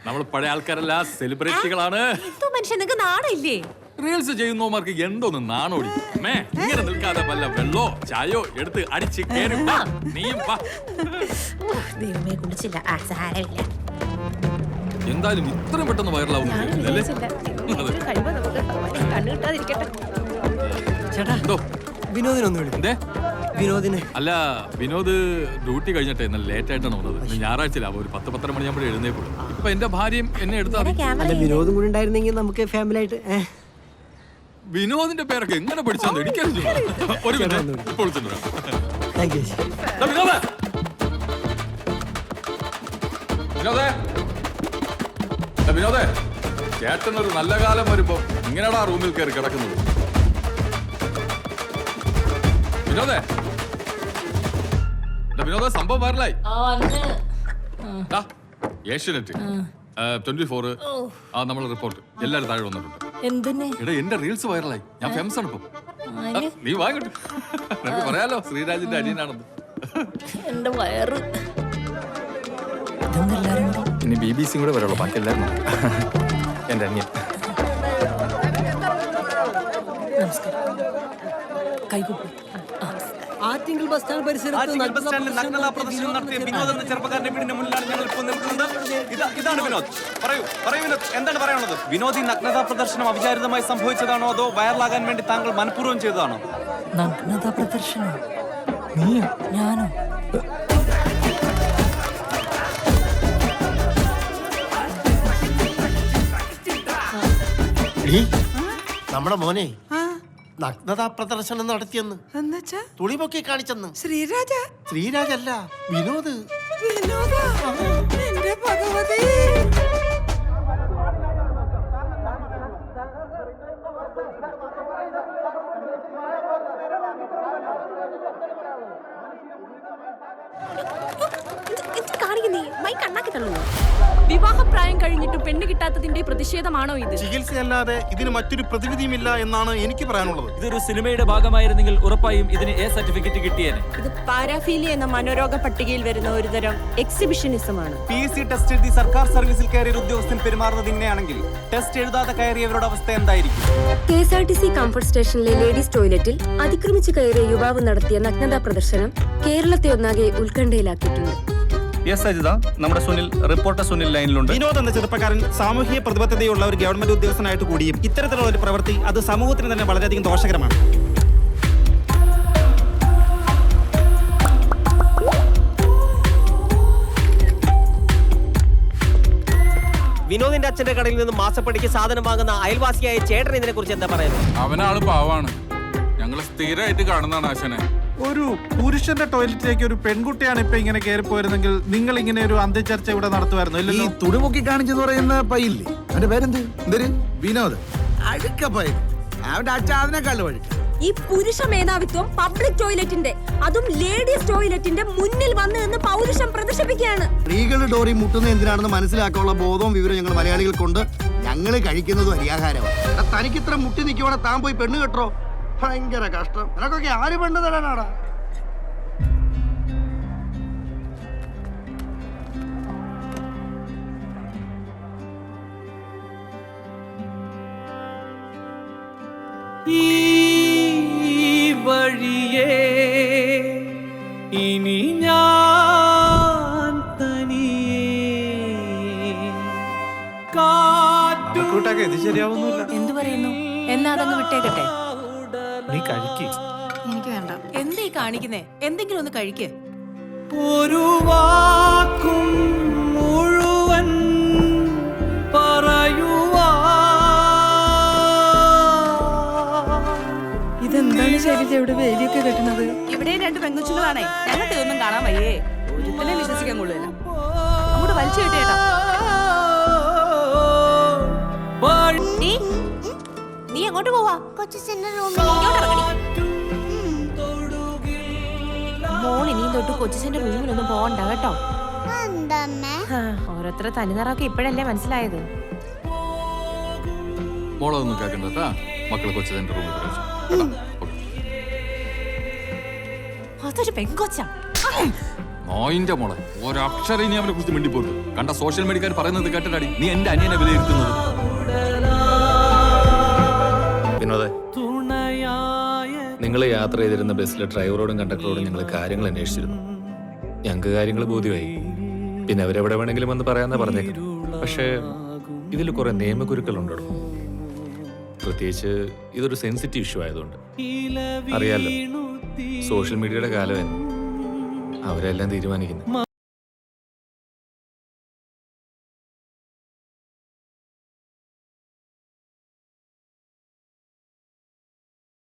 നമ്മൾ പഴയ ആൾക്കാരല്ല, സെലിബ്രിറ്റികളാണ്. റീൽസ് ചെയ്യുന്നവർക്ക് എന്തോന്ന് നാണോടി. ഇങ്ങനെ നിൽക്കാതെ വല്ല വെള്ളോ ചായോ എടുത്ത് അടിച്ച് നീയും എന്തായാലും ഇത്രയും പെട്ടെന്ന് വൈറലാവുന്നില്ലേ? അല്ല, വിനോദ് ഡ്യൂട്ടി കഴിഞ്ഞിട്ടേ ഇന്നലെ ലേറ്റ് ആയിട്ടാണ് വന്നത്. ഞായറാഴ്ച ഒരു 10-10:30 മണിയാകുമ്പോൾ എഴുന്നേക്കുള്ളൂ. ഇപ്പൊ എന്റെ ഭാര്യയും എന്നെ എടുത്താൽ വിനോദം കൂടി ഉണ്ടായിരുന്നെങ്കിൽ നമുക്ക് ഫാമിലി ആയിട്ട്. വിനോദിന്റെ പേരൊക്കെ എങ്ങനെ പഠിച്ചാന്ന് എനിക്കറിഞ്ഞു. ഒരു വിനോദേ, ചേട്ടനൊരു നല്ല കാലം വരുമ്പോ ഇങ്ങനെടാ റൂമിൽ കയറി കിടക്കുന്നത്. വിനോദേ സംഭവം വൈറലായി. ഏഷ്യാനെറ്റ്, 24 നമ്മളെ റിപ്പോർട്ട് എല്ലാരും താഴെ വന്നിട്ടുണ്ട്. എന്റെ റീൽസ് വൈറലായി. ഞാൻ ഫേമസ് ആണ് ഇപ്പൊ. നീ വാങ്ങട്ടെ, നമുക്ക് പറയാലോ ശ്രീരാജിന്റെ അനിയനാണെന്ന്. എന്റെ വയറ് ഇനി BBC കൂടെ വരുള്ളൂ, ബാക്കി എല്ലാവരും എന്റെ അനിയൻ. ആറ്റിങ്ങൽ ബസ് സ്റ്റാൻഡ് പരിസരത്ത് പ്രദർശനം നടത്തിയ വിനോദ് എന്ന ചെറുപ്പക്കാരന്റെ വീടിന്റെ മുന്നിലാണ് ഞങ്ങൾ ഇപ്പോൾ നിൽക്കുന്നത്. ഇതാണ് വിനോദ്. പറയൂ വിനോദ്, എന്താണ് പറയാനുള്ളത്? വിനോദ് ഈ നഗ്നതാ പ്രദർശനം അവിചാരിതമായി സംഭവിച്ചതാണോ അതോ വൈറലാകാൻ വേണ്ടി താങ്കൾ മനഃപൂർവ്വം ചെയ്തതാണോ? നഗ്നതാ പ്രദർശനം ഞാനോ? നമ്മുടെ മോനെ നഗ്നതാ പ്രദർശനം നടത്തിയെന്ന്, തുണി പൊക്കി കാണിച്ചെന്ന്. ശ്രീരാജല്ല, വിനോദ്. വിവാഹപ്രായം കഴിഞ്ഞിട്ടും പെണ്ണ് കിട്ടാത്തതിന്റെ പ്രതിഷേധമാണോ ഇത്? ചികിത്സയല്ലാതെ ഇതിന് മറ്റൊരു പ്രതിവിധിയുമില്ല എന്നാണ് എനിക്ക് പറയാനുള്ളത്. ഇതൊരു സിനിമയുടെ ഭാഗമായിരുന്നെങ്കിൽ ഉറപ്പായും ഇതിന് A സർട്ടിഫിക്കറ്റ് കിട്ടിയേനെ. ഇത് പാരാഫീലിയ എന്ന മനോരോഗ പട്ടികയിൽ വരുന്ന ഒരുതരം എക്സിബിഷനിസമാണ്. PSC ടെസ്റ്റ് എഴുതി സർക്കാർ സർവീസിൽ കയറിയ ഉദ്യോഗസ്ഥൻ പെരുമാറുന്നത് ഇങ്ങനെയാണെങ്കിൽ ടെസ്റ്റ് എഴുതാതെ കയറിയവരുടെ അവസ്ഥ എന്തായിരിക്കും? KSRTC കംഫർട്ട് സ്റ്റേഷനിലെ ലേഡീസ് ടോയ്ലറ്റിൽ അതിക്രമിച്ച് കയറിയ യുവാവ് നടത്തിയ നഗ്നതാ പ്രദർശനം കേരളത്തെ ഒന്നാകെ ഉത്കണ്ഠയിലാക്കിയിട്ടുണ്ട്. നമ്മുടെ റിപ്പോർട്ടർ സുനിൽ ലൈനിലുണ്ട്. വിനോദ് എന്ന ചെറുപ്പക്കാരൻ സാമൂഹിക പ്രതിബദ്ധതയുള്ള ഒരു ഗവൺമെന്റ് ഉദ്യോഗസ്ഥനായിട്ട് കൂടിയും ഇത്തരത്തിലുള്ള ഒരു പ്രവൃത്തി അത് സമൂഹത്തിന് തന്നെ വളരെയധികം ദോഷകരമാണ്. വിനോദിന്റെ അച്ഛന്റെ കടയിൽ നിന്ന് മാസപ്പടിക്ക് സാധനം വാങ്ങുന്ന അയൽവാസിയായ ചേട്ടൻ ഇതിനെ കുറിച്ച് എന്താ പറയുന്നത്? അവനാള് പാവാണ്, ഞങ്ങൾ സ്ഥിരമായിട്ട് കാണുന്നതാണ് ആശാനെ. ഒരു പുരുഷന്റെ ടോയ്ലറ്റിലേക്ക് ഒരു പെൺകുട്ടിയാണ് ഇപ്പൊ ഇങ്ങനെ കയറി പോയിരുന്നെങ്കിൽ നിങ്ങൾ ഇങ്ങനെ ഒരു അന്ത്യചർച്ച ഇവിടെ നടത്തുമായിരുന്നു. ഈ തുണിമുക്കി കാണിച്ചെന്ന് പറയുന്ന പയ്യില്ലേ, അവന്റെ പേരെന്ത്? വിനോദ്. അഴുക്ക പയ്യൻ, അവന്റെ അച്ഛൻ അതിനേക്കാൾ വഴുക്ക. ഈ പുരുഷ മേധാവിത്വം പബ്ലിക് ടോയ്ലറ്റിന്റെ, അതും ലേഡീസ് ടോയ്ലറ്റിന്റെ മുന്നിൽ വന്ന് നിന്ന് പൗരുഷം പ്രദർശിപ്പിക്കുകയാണ്. സ്ത്രീകൾ ഡോറി മുട്ടുന്ന എന്തിനാണെന്ന് മനസ്സിലാക്കാനുള്ള ബോധവും വിവരം ഞങ്ങൾ മലയാളികൾ കൊണ്ട് ഞങ്ങൾ കഴിക്കുന്നതും അരിയാഹാരമാണ്. തനിക്ക് ഇത്ര മുട്ടി നിൽക്കുവാണെ താൻ പോയി പെണ്ണ് കെട്ടോ? ഭയങ്കര കഷ്ടം. നിനക്കൊക്കെ ആര് പെണ്ണ് തരാനാടാ? ഈ വഴിയേ ഇനി ഞാൻ തനിയേ കാറ്റൂട്ടൊക്കെ ഇത് ശരിയാവുന്നില്ല. എന്തു പറയുന്നു? എന്നാ അതങ്ങ് വിട്ടേക്കട്ടെ. നീ കഴിക്ക്. എനിക്ക് വേണ്ട. എന്തേ കാണിക്കുന്നേ? എന്തെങ്കിലും ഒന്ന് കഴിക്ക്. ഒരു വാക്കും മുഴുവൻ പറയുവാ. ഇതെന്താണ് ശൈലജ ഇവിടെ വേലിയൊക്കെ കെട്ടുന്നത്? ഇവിടെ 2 പെങ്കുച്ചുകളാണേ. ഞങ്ങൾക്ക് ഇതൊന്നും കാണാൻ വയ്യേ. ഒരിക്കലും വിശ്വസിക്കാൻ കൊള്ളില്ല. അങ്ങോട്ട് വലിച്ചു കിട്ടേട്ടാ. നീ എങ്ങോട്ട് പോവാ? മോള് ഇനിയും തൊട്ട് കൊച്ചിന്റെ റൂമിലൊന്നും പോകണ്ട കേട്ടോ. ഓരോരുത്തരെ തനിനിറൊക്കെ ഇപ്പഴല്ലേ മനസ്സിലായത്. മോളൊന്നും കേൾക്കണ്ട, മക്കളെ കൊച്ചിന്റെ റൂമിൽ. അതൊരു പെങ്കൊച്ച. മോയിന്റെ മോളെ ഒരക്ഷരം ഇനി അവനെ കുറിച്ച് മിണ്ടിപ്പോട്ടു. കണ്ട സോഷ്യൽ മീഡിയക്കാർ പറയുന്നത് കേട്ടിട്ടാടി നീ എന്റെ അനിയനെ വിലയിരുത്തുന്നത്. വിനോദേ, നിങ്ങൾ യാത്ര ചെയ്തിരുന്ന ബസ്സിലെ ഡ്രൈവറോടും കണ്ടക്ടറോടും ഞങ്ങൾ കാര്യങ്ങൾ അന്വേഷിച്ചിരുന്നു. ഞങ്ങൾക്ക് കാര്യങ്ങൾ ബോധ്യമായി. പിന്നെ അവരെവിടെ വേണമെങ്കിലും വന്ന് പറയാന്നാ പറഞ്ഞേക്കും. പക്ഷേ ഇതിൽ കുറെ നിയമകുരുക്കളുണ്ടോ? പ്രത്യേകിച്ച് ഇതൊരു സെൻസിറ്റീവ് ഇഷ്യൂ ആയതുകൊണ്ട്. അറിയാലോ, സോഷ്യൽ മീഡിയയുടെ കാലം അവരെല്ലാം തീരുമാനിക്കുന്നു.